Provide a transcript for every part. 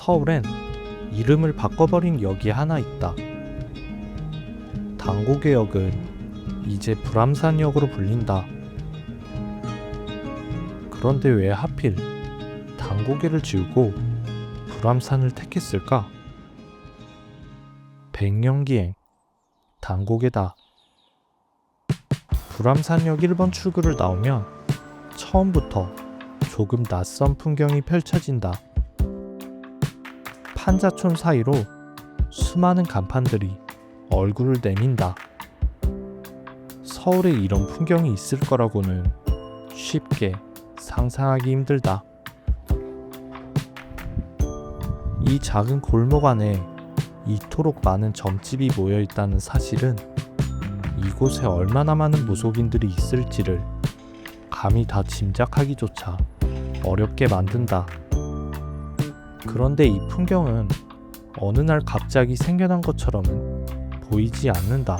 서울엔 이름을 바꿔버린 역이 하나 있다. 당고개역은 이제 불암산역으로 불린다. 그런데 왜 하필 당고개를 지우고 불암산을 택했을까? 백년기행 당고개다. 불암산역 1번 출구를 나오면 처음부터 조금 낯선 풍경이 펼쳐진다. 판자촌 사이로 수많은 간판들이 얼굴을 내민다. 서울에 이런 풍경이 있을 거라고는 쉽게 상상하기 힘들다. 이 작은 골목 안에 이토록 많은 점집이 모여 있다는 사실은 이곳에 얼마나 많은 무속인들이 있을지를 감히 다 짐작하기조차 어렵게 만든다. 그런데 이 풍경은 어느 날 갑자기 생겨난 것처럼은 보이지 않는다.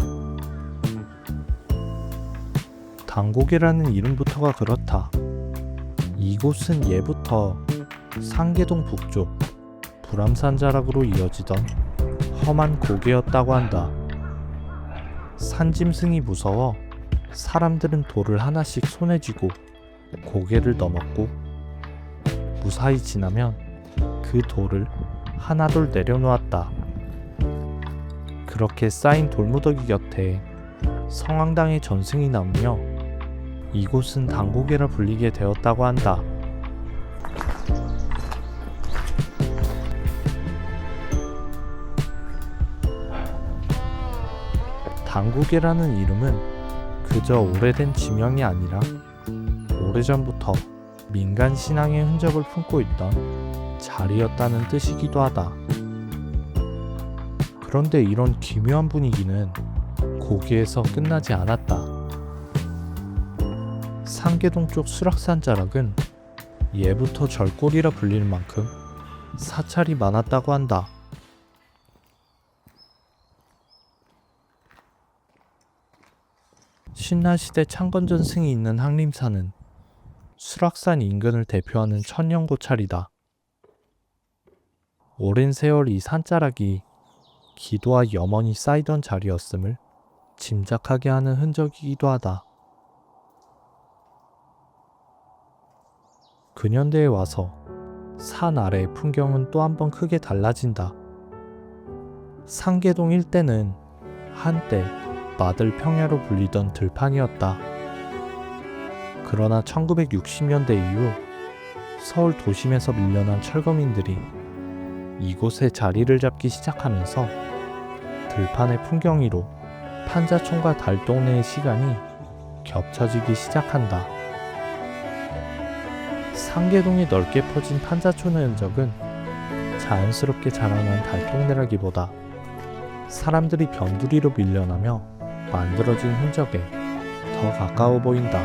당고개라는 이름부터가 그렇다. 이곳은 예부터 상계동 북쪽 불암산 자락으로 이어지던 험한 고개였다고 한다. 산짐승이 무서워 사람들은 돌을 하나씩 손에 쥐고 고개를 넘었고 무사히 지나면 그 돌을 하나둘 내려놓았다. 그렇게 쌓인 돌무더기 곁에 성황당의 전승이 나오며 이곳은 당고개라 불리게 되었다고 한다. 당고개라는 이름은 그저 오래된 지명이 아니라 오래전부터 민간 신앙의 흔적을 품고 있던 자리였다는 뜻이기도 하다. 그런데 이런 기묘한 분위기는 고개에서 끝나지 않았다. 상계동 쪽 수락산 자락은 예부터 절골이라 불릴 만큼 사찰이 많았다고 한다. 신라시대 창건전승이 있는 항림산은 수락산 인근을 대표하는 천년고찰이다. 오랜 세월 이 산자락이 기도와 염원이 쌓이던 자리였음을 짐작하게 하는 흔적이기도 하다. 근현대에 와서 산 아래의 풍경은 또 한 번 크게 달라진다. 상계동 일대는 한때 마들 평야로 불리던 들판이었다. 그러나 1960년대 이후 서울 도심에서 밀려난 철거민들이 이곳에 자리를 잡기 시작하면서 들판의 풍경 위로 판자촌과 달동네의 시간이 겹쳐지기 시작한다. 상계동에 넓게 퍼진 판자촌의 흔적은 자연스럽게 자라난 달동네라기보다 사람들이 변두리로 밀려나며 만들어진 흔적에 더 가까워 보인다.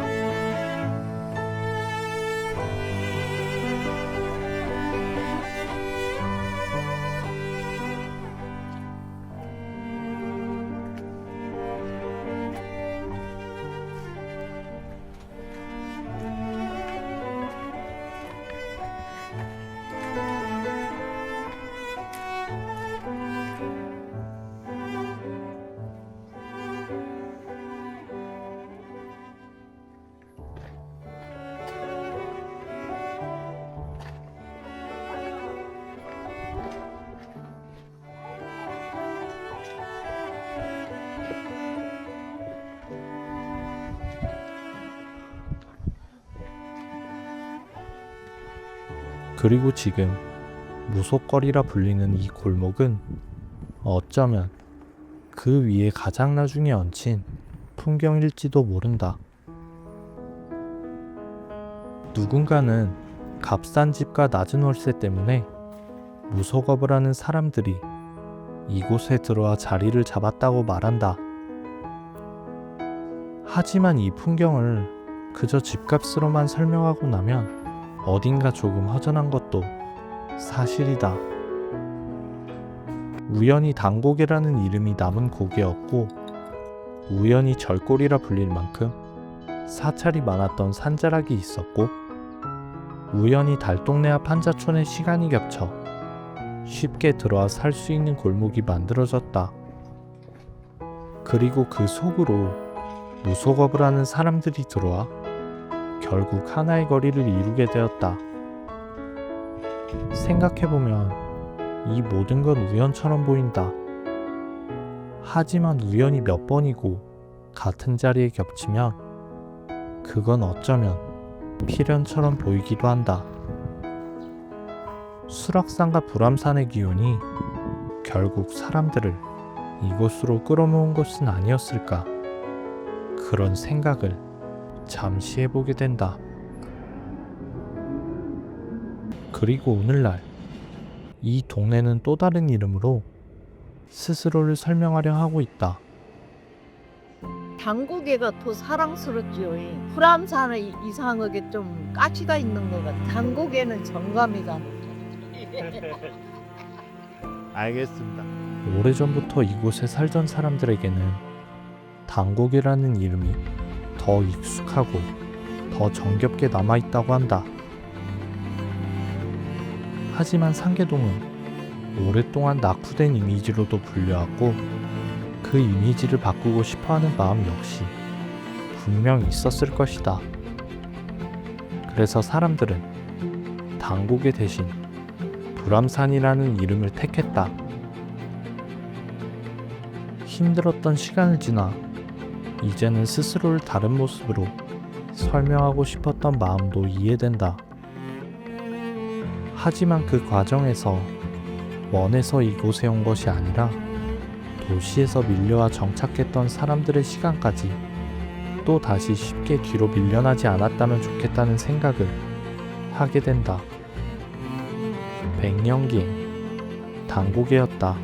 그리고 지금 무속거리라 불리는 이 골목은 어쩌면 그 위에 가장 나중에 얹힌 풍경일지도 모른다. 누군가는 값싼 집과 낮은 월세 때문에 무속업을 하는 사람들이 이곳에 들어와 자리를 잡았다고 말한다. 하지만 이 풍경을 그저 집값으로만 설명하고 나면 어딘가 조금 허전한 것도 사실이다. 우연히 당고개라는 이름이 남은 고개였고 우연히 절골이라 불릴 만큼 사찰이 많았던 산자락이 있었고 우연히 달동네 앞 판자촌의 시간이 겹쳐 쉽게 들어와 살 수 있는 골목이 만들어졌다. 그리고 그 속으로 무속업을 하는 사람들이 들어와 결국 하나의 거리를 이루게 되었다. 생각해보면 이 모든 건 우연처럼 보인다. 하지만 우연이 몇 번이고 같은 자리에 겹치면 그건 어쩌면 필연처럼 보이기도 한다. 수락산과 불암산의 기운이 결국 사람들을 이곳으로 끌어모은 것은 아니었을까? 그런 생각을 잠시 해보게 된다. 그리고 오늘날 이 동네는 또 다른 이름으로 스스로를 설명하려 하고 있다. 당고개가 더 사랑스럽지요. 불암산은 이상하게 좀 까치가 있는 것 같아. 당고개는 정감이가. 알겠습니다. 오래전부터 이곳에 살던 사람들에게는 당고개라는 이름이 더 익숙하고 더 정겹게 남아있다고 한다. 하지만 상계동은 오랫동안 낙후된 이미지로도 불려왔고 그 이미지를 바꾸고 싶어하는 마음 역시 분명 있었을 것이다. 그래서 사람들은 당고개 대신 불암산이라는 이름을 택했다. 힘들었던 시간을 지나 이제는 스스로를 다른 모습으로 설명하고 싶었던 마음도 이해된다. 하지만 그 과정에서 원해서 이곳에 온 것이 아니라 도시에서 밀려와 정착했던 사람들의 시간까지 또 다시 쉽게 뒤로 밀려나지 않았다면 좋겠다는 생각을 하게 된다. 백년기엔 당고개였다.